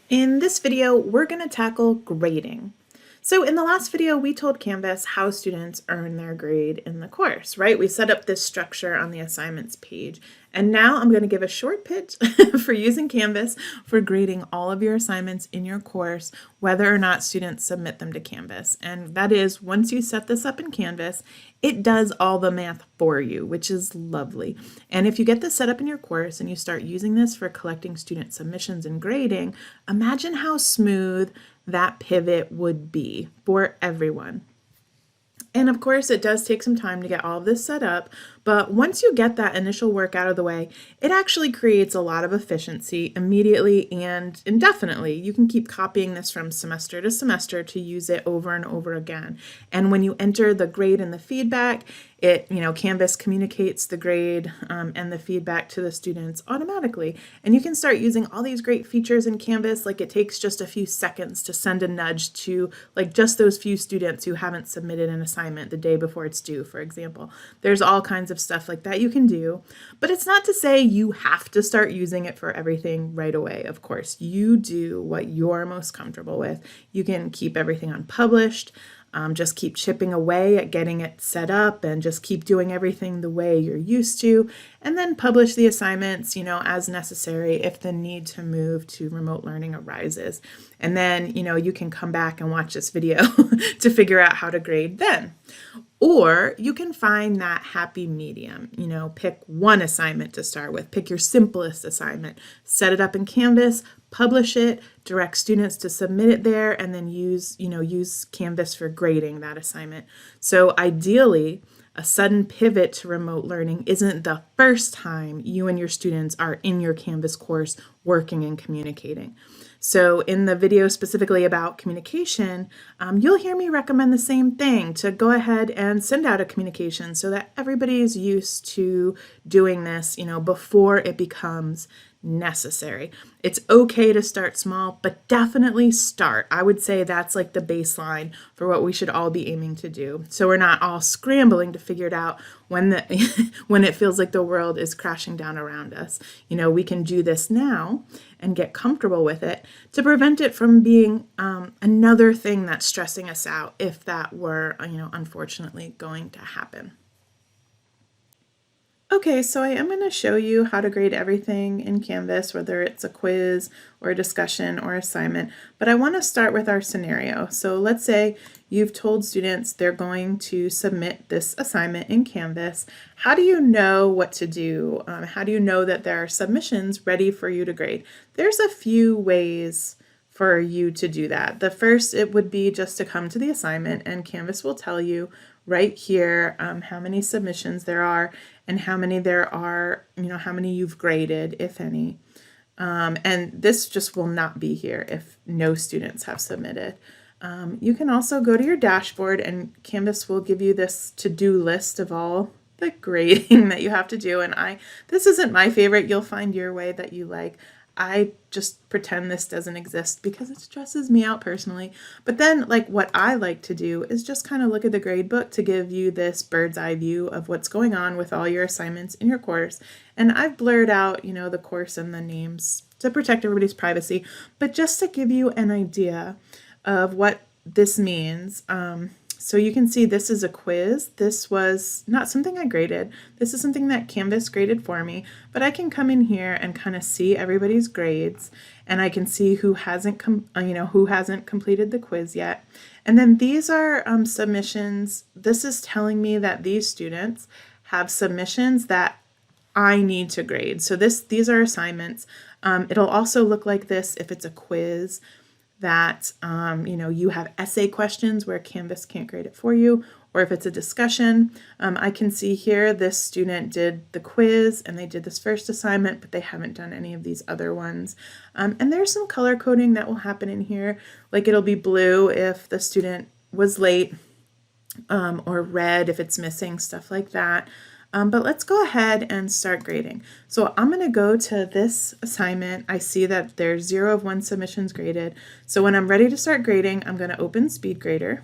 In this video, we're going to tackle grading. So in the last video, we told Canvas how students earn their grade in the course, right? We set up this structure on the assignments page. And now I'm going to give a short pitch for using Canvas for grading all of your assignments in your course, whether or not students submit them to Canvas. And that is, once you set this up in Canvas, it does all the math for you, which is lovely. And if you get this set up in your course and you start using this for collecting student submissions and grading, imagine how smooth that pivot would be for everyone. And of course, it does take some time to get all of this set up, but once you get that initial work out of the way, it actually creates a lot of efficiency immediately and indefinitely. You can keep copying this from semester to semester to use it over and over again. And when you enter the grade and the feedback, Canvas communicates the grade and the feedback to the students automatically. And you can start using all these great features in Canvas, like it takes just a few seconds to send a nudge to just those few students who haven't submitted an assignment the day before it's due, for example. There's all kinds of stuff like that you can do, but it's not to say you have to start using it for everything right away. Of course, you do what you're most comfortable with. You can keep everything unpublished. Just keep chipping away at getting it set up and just keep doing everything the way you're used to, and then publish the assignments, as necessary if the need to move to remote learning arises. And then, you can come back and watch this video to figure out how to grade then. Or you can find that happy medium, pick one assignment to start with, pick your simplest assignment, set it up in Canvas, publish it, direct students to submit it there, and then use Canvas for grading that assignment. So ideally, a sudden pivot to remote learning isn't the first time you and your students are in your Canvas course working and communicating. So in the video specifically about communication, you'll hear me recommend the same thing, to go ahead and send out a communication so that everybody's used to doing this, before it becomes necessary. It's okay to start small, but definitely start. I would say that's like the baseline for what we should all be aiming to do. So we're not all scrambling to figure it out when it feels like the world is crashing down around us. We can do this now and get comfortable with it to prevent it from being another thing that's stressing us out if that were, unfortunately going to happen. Okay, so I am going to show you how to grade everything in Canvas, whether it's a quiz or a discussion or assignment, but I want to start with our scenario. So let's say you've told students they're going to submit this assignment in Canvas. How do you know what to do? How do you know that there are submissions ready for you to grade? There's a few ways for you to do that. The first, it would be just to come to the assignment, and Canvas will tell you right here how many submissions there are and how many there are, how many you've graded, if any. And this just will not be here if no students have submitted. You can also go to your dashboard, and Canvas will give you this to-do list of all the grading that you have to do. And this isn't my favorite. You'll find your way that you like. I just pretend this doesn't exist because it stresses me out personally. But then what I like to do is just kind of look at the grade book to give you this bird's eye view of what's going on with all your assignments in your course. And I've blurred out, the course and the names to protect everybody's privacy, but just to give you an idea of what this means. So you can see this is a quiz. This was not something I graded. This is something that Canvas graded for me, but I can come in here and kind of see everybody's grades, and I can see who hasn't completed the quiz yet. And then these are submissions. This is telling me that these students have submissions that I need to grade. So these are assignments. It'll also look like this if it's a quiz, that you have essay questions where Canvas can't grade it for you, or if it's a discussion. I can see here this student did the quiz and they did this first assignment, but they haven't done any of these other ones. And there's some color coding that will happen in here, like it'll be blue if the student was late, or red if it's missing, stuff like that. But let's go ahead and start grading. So I'm going to go to this assignment. I see that there's 0 of 1 submissions graded. So when I'm ready to start grading, I'm going to open SpeedGrader,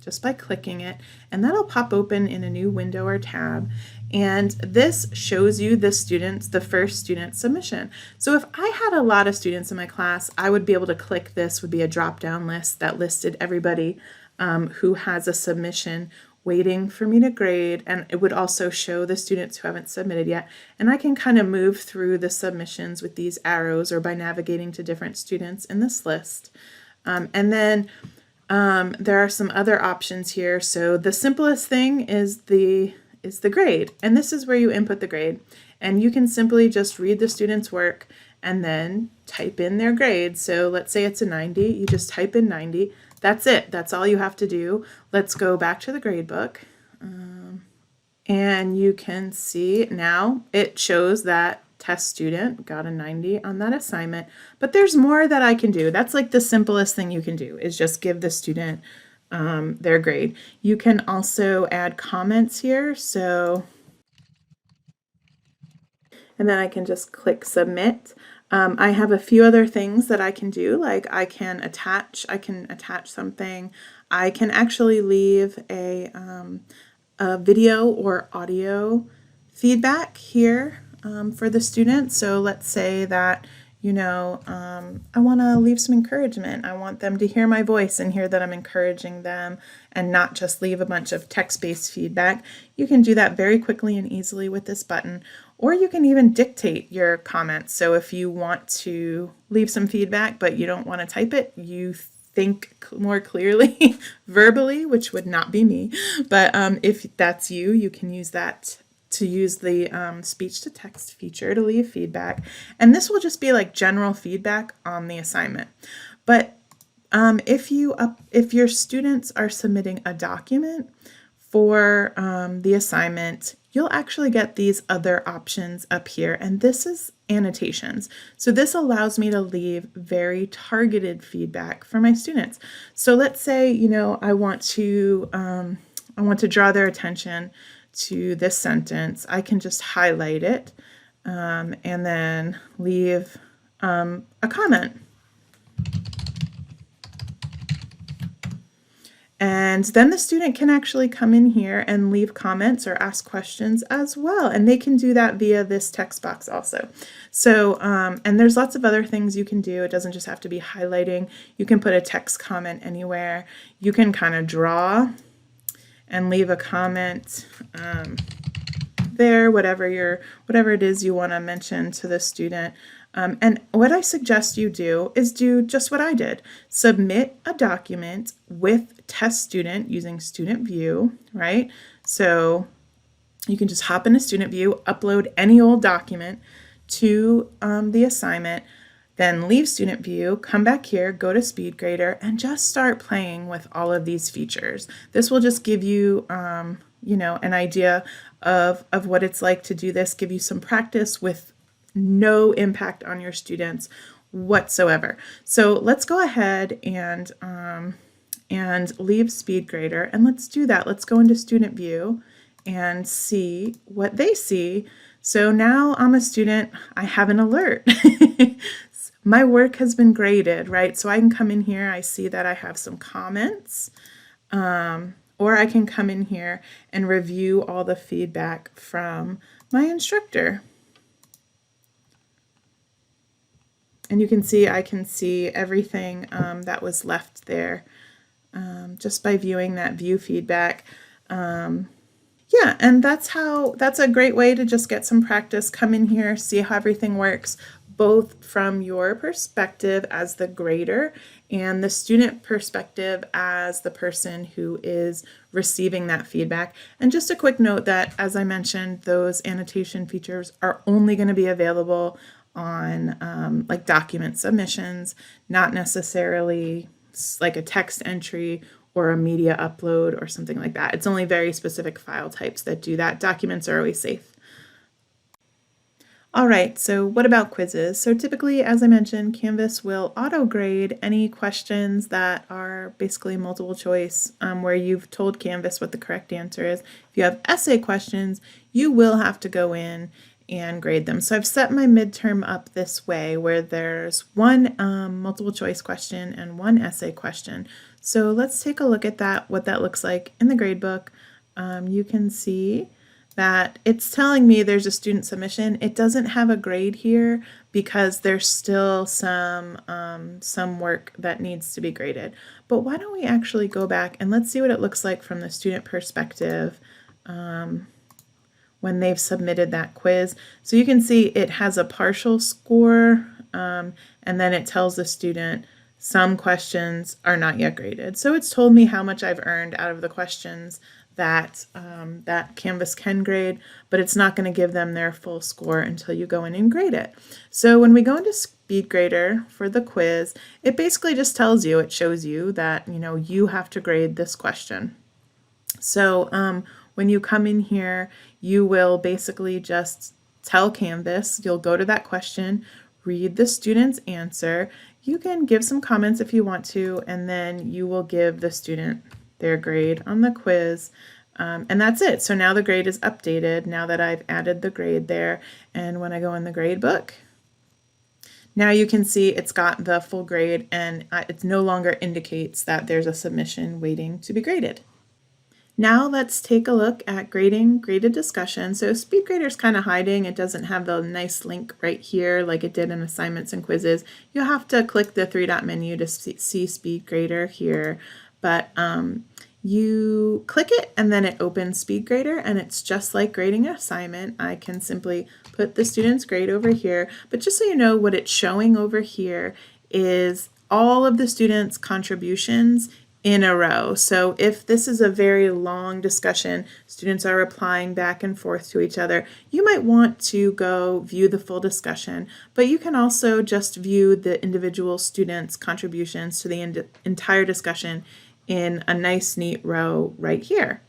just by clicking it, and that'll pop open in a new window or tab. And this shows you the first student submission. So if I had a lot of students in my class, I would be able to click this, would be a drop-down list that listed everybody who has a submission waiting for me to grade, and it would also show the students who haven't submitted yet. And I can kind of move through the submissions with these arrows or by navigating to different students in this list. And then there are some other options here. So the simplest thing is the grade, and this is where you input the grade, and you can simply just read the student's work and then type in their grade. So let's say it's a 90, you just type in 90. That's it. That's all you have to do. Let's go back to the gradebook. And you can see now it shows that test student got a 90 on that assignment, but there's more that I can do. That's like the simplest thing you can do, is just give the student their grade. You can also add comments here. So, and then I can just click submit. I have a few other things that I can do, like I can attach something. I can actually leave a video or audio feedback here for the student. So let's say that, you know, I want to leave some encouragement. I want them to hear my voice and hear that I'm encouraging them, and not just leave a bunch of text-based feedback. You can do that very quickly and easily with this button, or you can even dictate your comments. So if you want to leave some feedback but you don't want to type it, you think more clearly verbally, which would not be me, but if that's you, you can use that to use the speech-to-text feature to leave feedback. And this will just be like general feedback on the assignment. But if your students are submitting a document for the assignment, you'll actually get these other options up here, and this is annotations. So this allows me to leave very targeted feedback for my students. So let's say, you know, I want to draw their attention to this sentence. I can just highlight it and then leave a comment. And then the student can actually come in here and leave comments or ask questions as well. And they can do that via this text box also. So, and there's lots of other things you can do. It doesn't just have to be highlighting. You can put a text comment anywhere. You can kind of draw and leave a comment there, whatever it is you want to mention to the student. And what I suggest you do is do just what I did. Submit a document with test student using student view, right? So you can just hop into student view, upload any old document to the assignment, then leave student view, come back here, go to SpeedGrader, and just start playing with all of these features. This will just give you, you know, an idea of what it's like to do this, give you some practice with no impact on your students whatsoever. So let's go ahead and leave SpeedGrader, and let's do that. Let's go into student view and see what they see. So now I'm a student, I have an alert. My work has been graded, right? So I can come in here, I see that I have some comments, or I can come in here and review all the feedback from my instructor. And you can see, I can see everything that was left there just by viewing that view feedback. Yeah, and that's a great way to just get some practice. Come in here, see how everything works, both from your perspective as the grader and the student perspective as the person who is receiving that feedback. And just a quick note that, as I mentioned, those annotation features are only going to be available on like document submissions, not necessarily like a text entry or a media upload or something like that. It's only very specific file types that do that. Documents are always safe. All right, so what about quizzes? So typically, as I mentioned, Canvas will auto-grade any questions that are basically multiple choice, where you've told Canvas what the correct answer is. If you have essay questions, you will have to go in and grade them. So I've set my midterm up this way where there's one multiple choice question and one essay question. So let's take a look at that, what that looks like in the gradebook. You can see that it's telling me there's a student submission. It doesn't have a grade here because there's still some work that needs to be graded. But why don't we actually go back and let's see what it looks like from the student perspective when they've submitted that quiz. So you can see it has a partial score, and then it tells the student some questions are not yet graded. So it's told me how much I've earned out of the questions that that Canvas can grade, but it's not going to give them their full score until you go in and grade it. So when we go into SpeedGrader for the quiz, it basically just tells you, it shows you that you have to grade this question. So when you come in here, you will basically just tell Canvas, you'll go to that question, read the student's answer. You can give some comments if you want to, and then you will give the student their grade on the quiz. And that's it. So now the grade is updated now that I've added the grade there. And when I go in the grade book, now you can see it's got the full grade and it no longer indicates that there's a submission waiting to be graded. Now let's take a look at grading graded discussion. So SpeedGrader is kind of hiding. It doesn't have the nice link right here like it did in assignments and quizzes. You'll have to click the three-dot menu to see SpeedGrader here. But you click it and then it opens SpeedGrader and it's just like grading an assignment. I can simply put the student's grade over here, but just so you know, what it's showing over here is all of the students' contributions in a row. So if this is a very long discussion, students are replying back and forth to each other, you might want to go view the full discussion, but you can also just view the individual students' contributions to the entire discussion in a nice neat row right here.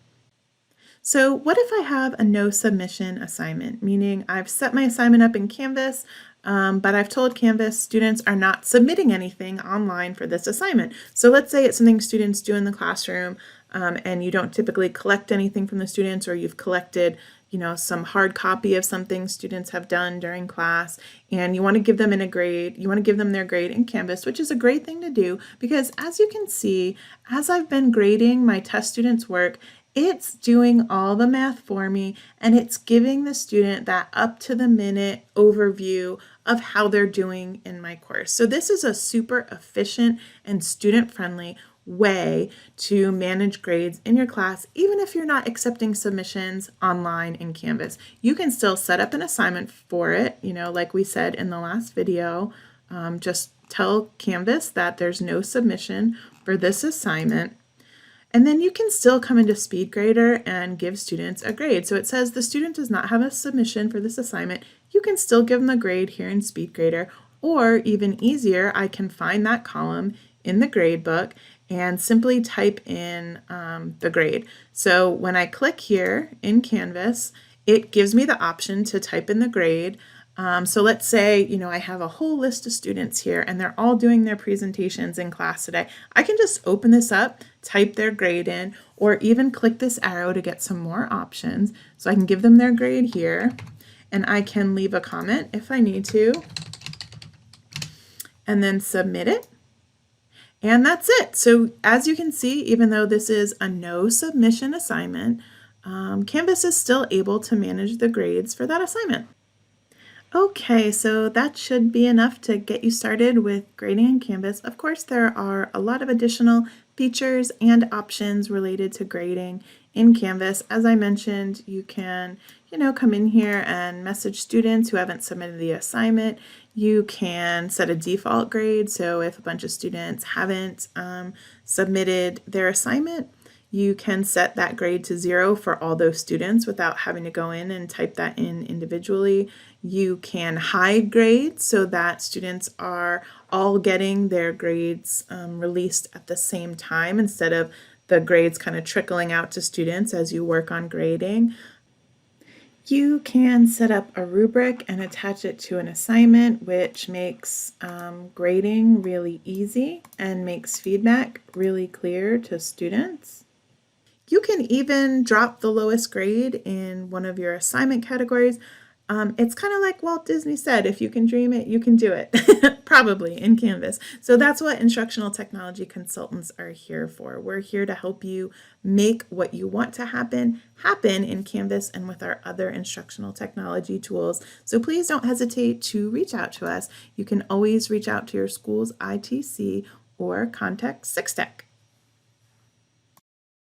So what if I have a no submission assignment, meaning I've set my assignment up in Canvas, but I've told Canvas students are not submitting anything online for this assignment. So let's say it's something students do in the classroom and you don't typically collect anything from the students, or you've collected some hard copy of something students have done during class, and you want to give them their grade in Canvas, which is a great thing to do because, as you can see, as I've been grading my test students' work, it's doing all the math for me and it's giving the student that up-to-the-minute overview of how they're doing in my course. So this is a super efficient and student-friendly way to manage grades in your class, even if you're not accepting submissions online in Canvas. You can still set up an assignment for it, like we said in the last video. Just tell Canvas that there's no submission for this assignment. And then you can still come into SpeedGrader and give students a grade. So it says the student does not have a submission for this assignment. You can still give them a grade here in SpeedGrader, or even easier, I can find that column in the gradebook and simply type in the grade. So when I click here in Canvas, it gives me the option to type in the grade. So let's say, I have a whole list of students here and they're all doing their presentations in class today. I can just open this up, type their grade in, or even click this arrow to get some more options. So I can give them their grade here, and I can leave a comment if I need to, and then submit it. And that's it. So as you can see, even though this is a no submission assignment, Canvas is still able to manage the grades for that assignment. Okay, so that should be enough to get you started with grading in Canvas. Of course, there are a lot of additional features and options related to grading in Canvas. As I mentioned, you can, come in here and message students who haven't submitted the assignment. You can set a default grade, so if a bunch of students haven't submitted their assignment, you can set that grade to 0 for all those students without having to go in and type that in individually. You can hide grades so that students are all getting their grades released at the same time instead of the grades kind of trickling out to students as you work on grading. You can set up a rubric and attach it to an assignment, which makes grading really easy and makes feedback really clear to students. You can even drop the lowest grade in one of your assignment categories. It's kind of like Walt Disney said, if you can dream it, you can do it, probably in Canvas. So that's what instructional technology consultants are here for. We're here to help you make what you want to happen in Canvas and with our other instructional technology tools. So please don't hesitate to reach out to us. You can always reach out to your school's ITC or contact 6Tech.